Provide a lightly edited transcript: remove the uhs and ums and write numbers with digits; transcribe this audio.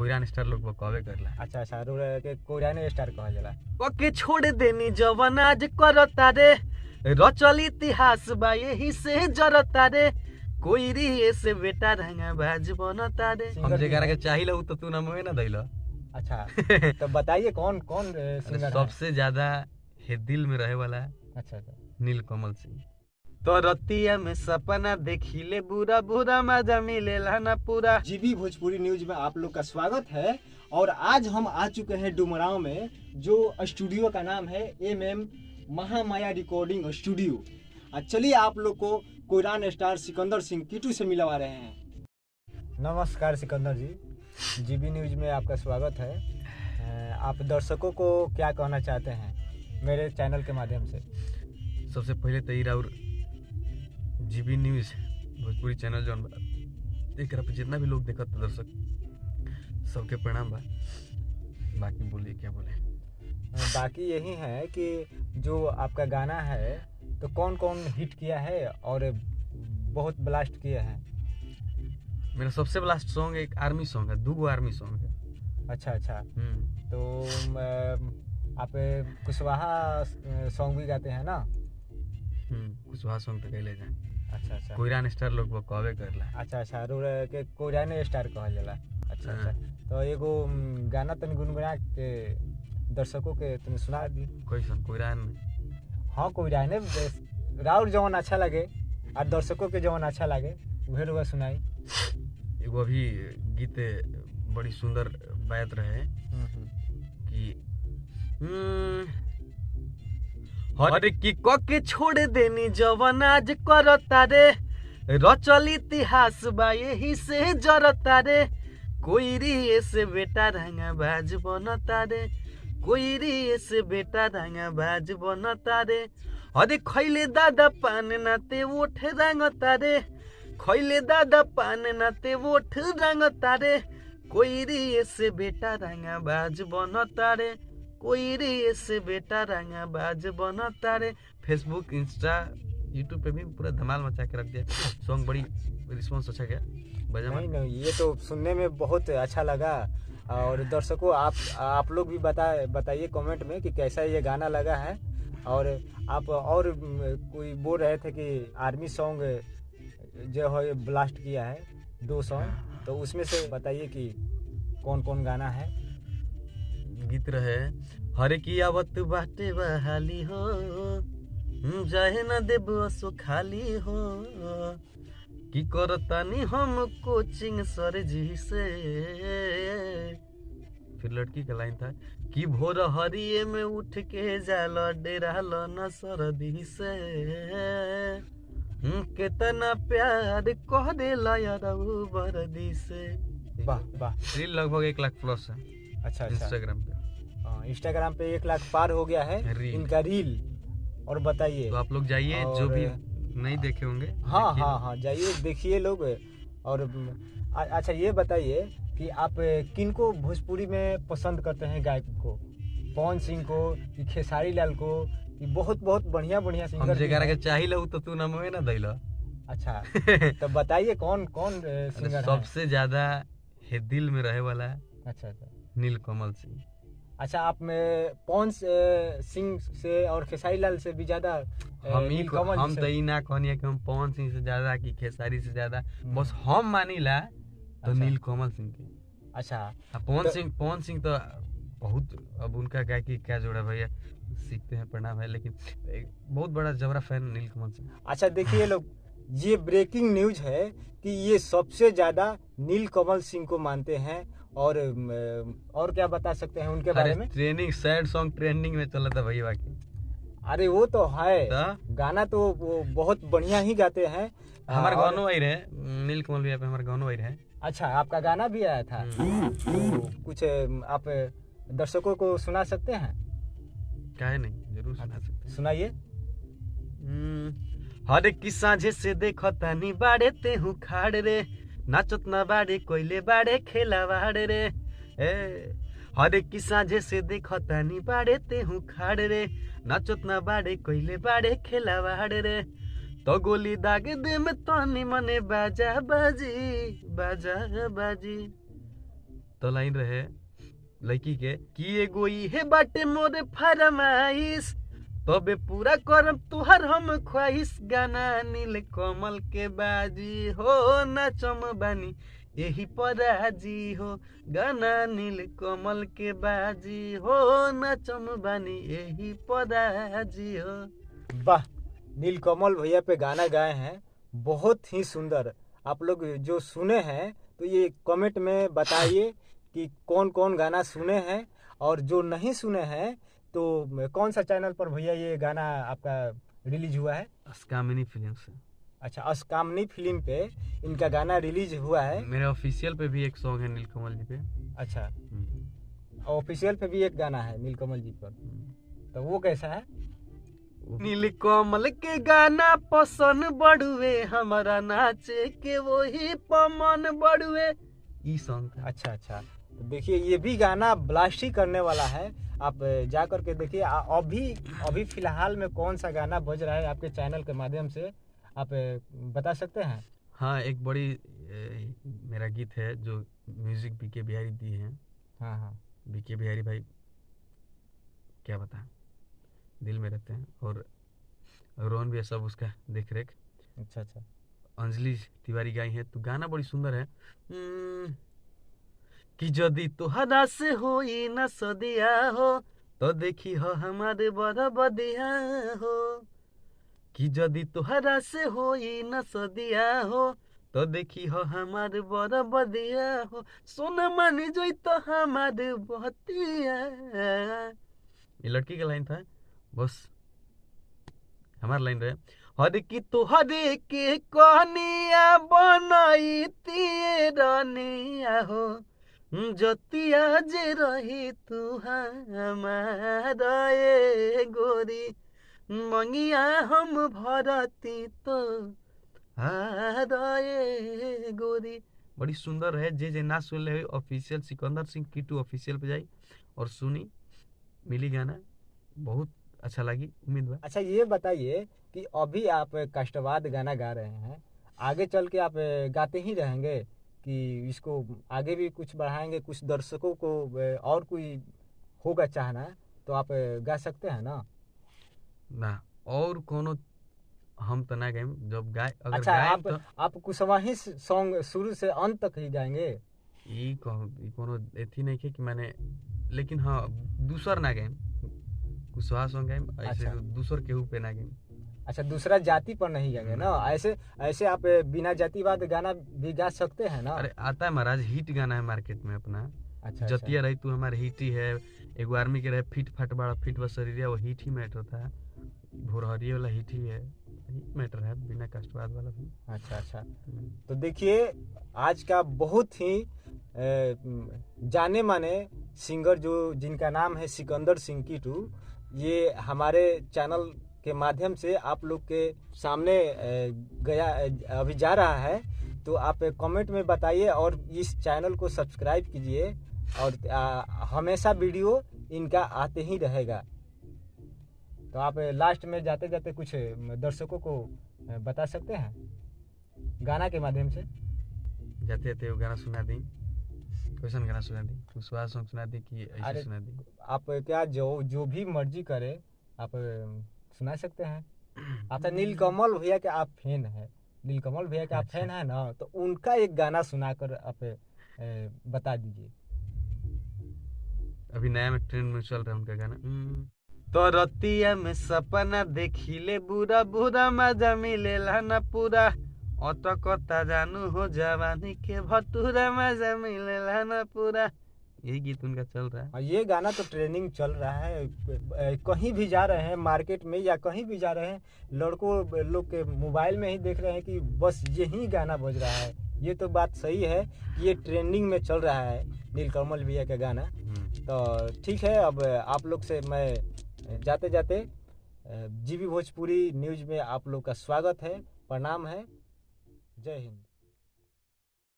Korean star लोग कहवे करला। अच्छा अच्छा के कोरियन स्टार कहल जाला। ओके छोड़ देनी जवन आज करता रे, रचल इतिहास बा यही से जरता रे, कोई री से बेटा रंगा बाज बनता रे। हम जेकरा के चाहिला उ तो तू नाम में ना दैला। अच्छा तो बताइए कौन कौन सिंगर है? सबसे ज्यादा है दिल में रहे वाला। अच्छा अच्छा नीलकमल सिंह। तो रतिया में सपना देखिले बुरा बुरा मजा मिलेला ना पूरा। जीबी भोजपुरी न्यूज में आप लोग का स्वागत है। और आज हम आ चुके हैं डुमरांव में, जो स्टूडियो का नाम है MM महामाया रिकॉर्डिंग स्टूडियो। चलिए आप लोग को Korean star Sikandar Singh keto से मिलवा रहे हैं। नमस्कार सिकंदर जी, जीबी न्यूज में आपका स्वागत है। आप दर्शकों को क्या कहना चाहते हैं मेरे चैनल के माध्यम से? सबसे पहले तो और जीबी न्यूज भोजपुरी चैनल जो एक पे जितना भी लोग देखत दर्शक सबके प्रणाम बा। बाकी बोलिए क्या बोले। बाकी यही है कि जो आपका गाना है तो कौन कौन हिट किया है और बहुत ब्लास्ट किया है? मेरा सबसे ब्लास्ट सॉन्ग एक आर्मी सॉन्ग है, 2 आर्मी सॉन्ग है। अच्छा अच्छा तो आप कुशवाहा सॉन्ग भी गाते हैं ना? कुशवाहा सॉन्ग तो कहले जाए। अच्छा अच्छा कोरियन स्टार लोग कहवे करला। अच्छा अच्छा के कोरियन स्टार कहल जाला। अच्छा अच्छा तो एगो गाना तनी गुनगुना के दर्शकों के तनी सुना दी। कैसन कोरियन? हाँ कोरियन राउर जवन अच्छा लगे और दर्शकों के जवन अच्छा लगे उहे रुआ सुनाई। एगो अभी गीत बड़ी सुंदर बात रहे कि हर की के छोड़ देनी जवन आज करता रे, रचल इतिहास बा यही से जरता रे, कोई री से बेटा रंगा बाज बनता रे, कोई री से बेटा रंगा बाज बनता रे। अरे खैले दादा पान नाते ओठ रंगता रे, खैले दादा पान नाते ओठ रंगता रे, कोई री से बेटा रंगा बाज बनता रे, कोई रे से बेटा रंगा बाज बनता रे। फेसबुक इंस्टा यूट्यूब पे भी पूरा धमाल मचा के रख दिया। सॉन्ग बड़ी रिस्पॉन्स अच्छा गया। नहीं ये तो सुनने में बहुत अच्छा लगा। और दर्शकों आप लोग भी बताइए कमेंट में कि कैसा ये गाना लगा है। और आप और कोई बोल रहे थे कि आर्मी सॉन्ग जो है ब्लास्ट किया है 2 सॉन्ग, तो उसमें से बताइए कि कौन कौन गाना है? गीत रहे हरे की आवत बाटे बहाली हो, जाहे ना देब असो खाली हो, की करतानी हम कोचिंग सर जी से। फिर लड़की का लाइन था कि भोर हरिये में उठ के जाल डेरा न सरदी से, कितना प्यार कह दे बरदी से। वाह वाह, रील लगभग 1 लाख प्लस है। अच्छा इंस्टाग्राम पे। इंस्टाग्राम पे 1 लाख पार हो गया है इनका रील। और बताइए तो आप लोग जाइए, जो भी नहीं देखे होंगे। हाँ जाइए देखिए लोग। और अच्छा ये बताइए कि आप किनको भोजपुरी में पसंद करते हैं गायक को? पवन सिंह को कि खेसारी लाल को? कि बहुत बढ़िया सिंगर हम जेकरा के चाहिला उ तो तू नाम में ना दैला। अच्छा तो बताइए कौन सिंगर सबसे ज्यादा है दिल में रहे वाला? अच्छा नीलकमल सिंह। अच्छा आप में पवन सिंह से और खेसारी लाल से भी ज्यादा हम तो ही ना कहनी कि हम पवन सिंह से ज्यादा कि खेसारी से ज्यादा, बस हम मानीला तो नीलकमल सिंह के। अच्छा पवन सिंह तो बहुत, अब उनका गायकी क्या जोड़ा भैया, सीखते हैं प्रणाम है, लेकिन बहुत बड़ा जबरा फैन नीलकमल सिंह। अच्छा देखिए लोग, ये ब्रेकिंग न्यूज है कि ये सबसे ज्यादा नीलकमल सिंह को मानते हैं। और क्या बता सकते हैं उनके बारे में? ट्रेंडिंग सैड सॉन्ग ट्रेंडिंग में चला था भैया बाकी। अरे वो तो है गाना तो वो बहुत बढ़िया ही गाते हैं। हमारे गानों आई रहे नीलकमल भैया पे, हमारे गानों आई रहे। अच्छा आपका गाना भी आया था? तो कुछ आप दर्शकों को सुना सकते हैं? काहे नहीं, जरूर सुना सकते हैं। सुनाइए। हर की साझे से देखो तानी बाड़े ते हूँ खाड़ रे, नाचत ना बाड़े कोइले बाड़े खेला बाड़े रे। हर की साझे से देखो तानी बाड़े ते हूँ खाड़ रे, नाचत ना बाड़े कोइले बाड़े खेला बाड़े रे। तो गोली दाग दे में तानी मने बाजा बाजी बाजा बाजी। तो लाइन रहे लड़की के कि एगो इहे बाटे मोरे फरमाइश तबे पूरा करम तुहर हम ख्वाहिश गाना नील कमल के बाजी हो नाचम बानी यही पराजी हो गाना नील कमल के बाजी हो नाचम बानी यही पराजी हो। वाह, नीलकमल भैया पे गाना गाए हैं, बहुत ही सुंदर। आप लोग जो सुने हैं तो ये कमेंट में बताइए कि कौन कौन गाना सुने हैं, और जो नहीं सुने हैं तो कौन सा चैनल पर भैया ये गाना आपका रिलीज हुआ है? अस्कामिनी फिल्म से। अच्छा, अस्कामनी फिल्म पे इनका गाना रिलीज हुआ है। मेरे ऑफिशियल पे भी एक सॉन्ग है नीलकमल जी पे। अच्छा, ऑफिशियल पे भी एक गाना है नीलकमल जी पर, तो वो कैसा है? नीलकमल के गाना पसंद बढ़ुए हमारा नाचे के वही पमन बढ़ुए ई सॉन्ग था। अच्छा अच्छा, तो देखिए ये भी गाना ब्लास्ट ही करने वाला है, आप जा कर के देखिए। अभी फिलहाल में कौन सा गाना बज रहा है आपके चैनल के माध्यम से, आप बता सकते हैं? हाँ, एक बड़ी मेरा गीत है जो म्यूजिक बीके बिहारी दिए हैं। हाँ हाँ, बीके बिहारी भाई क्या बता दिल में रहते हैं, और रोहन भी है सब उसका देख रेख। अच्छा अच्छा, अंजलि तिवारी गाई है, तो गाना बड़ी सुंदर है। कि जदि तोहरा से होई न सदिया हो तो देखी हो हमारे बड़ा बदिया हो। कि जदि तोहरा से होई न सदिया हो तो देखी हो हमारे बड़ा बदिया हो। सोना मानी जोई तो हमारे बतिया। ये लड़की का लाइन था, बस हमारा लाइन रहे। हर की तोहरे के कनिया बनाई तीरनिया हो जतिया जे रही तू हमारा ए गोरी मंगिया हम भरती तो हारे गोरी। बड़ी सुंदर है। जे ना सुन ले official Sikandar Singh keto official पे जाई और सुनी, मिली गाना बहुत अच्छा लगी, उम्मीद है। अच्छा ये बताइए कि अभी आप कष्टवाद गाना गा रहे हैं, आगे चल के आप गाते ही रहेंगे कि इसको आगे भी कुछ बढ़ाएंगे? कुछ दर्शकों को और कोई होगा चाहना तो आप गा सकते हैं ना? ना और कोनो हम तो ना गाएं, जब गाय अगर अच्छा, गाएं तो आप कुशवाही सॉन्ग शुरू से अंत तक ही गाएंगे? ई कोनो एथी नहीं है कि मैंने, लेकिन हाँ दूसर ना गाएं, कुशवाहा सॉन्ग गाएं ऐसे। अच्छा। दूसर केहू पे ना गाएं। अच्छा, दूसरा जाति पर नहीं गाएंगे ना? ऐसे ऐसे आप बिना जातिवाद गाना भी गा सकते हैं ना? अरे आता है महाराज, हिट गाना है मार्केट में अपना। अच्छा जतिया रही तू हमारे हिट ही है। एगो आर्मी के रहे फिट फाट बड़ा फिट बसरिया, वो हिट ही मैटर था। भोरहरिया वाला हिट ही है, हिट मैटर है, बिना कष्टवाद वाला भी। अच्छा अच्छा, तो देखिए आज का बहुत ही जाने माने सिंगर जो जिनका नाम है सिकंदर सिंह कीटू, ये हमारे चैनल के माध्यम से आप लोग के सामने अभी जा रहा है। तो आप कमेंट में बताइए और इस चैनल को सब्सक्राइब कीजिए, और हमेशा वीडियो इनका आते ही रहेगा। तो आप लास्ट में जाते जाते कुछ दर्शकों को बता सकते हैं गाना के माध्यम से? जाते जाते वो गाना सुना दी, क्वेश्चन गाना सुना दी, कुशवाहा सॉन्ग सुना दी कि ऐसे सुना दी? आप क्या जो भी मर्जी करे आप सुना सकते हैं। अच्छा, नीलकमल भैया के आप फैन हैं, नीलकमल भैया के आप फैन हैं ना, तो उनका एक गाना सुनाकर आप बता दीजिए। अभी नया में ट्रेंड में चल रहा है उनका गाना। तो रतिया में सपना देखिले बुरा बुरा मजा मिलेला ना पूरा अटकता जानू हो जवानी के भटूरा मजा मिलेला ना पूरा। यही गीत उनका चल रहा है। ये गाना तो ट्रेंडिंग चल रहा है, कहीं भी जा रहे हैं मार्केट में या कहीं भी जा रहे हैं, लड़कों लोग के मोबाइल में ही देख रहे हैं कि बस यही गाना बज रहा है। ये तो बात सही है कि ये ट्रेंडिंग में चल रहा है नीलकमल भैया का गाना। तो ठीक है, अब आप लोग से मैं जाते जाते जीवी भोजपुरी न्यूज में आप लोग का स्वागत है, प्रणाम है, जय हिंद।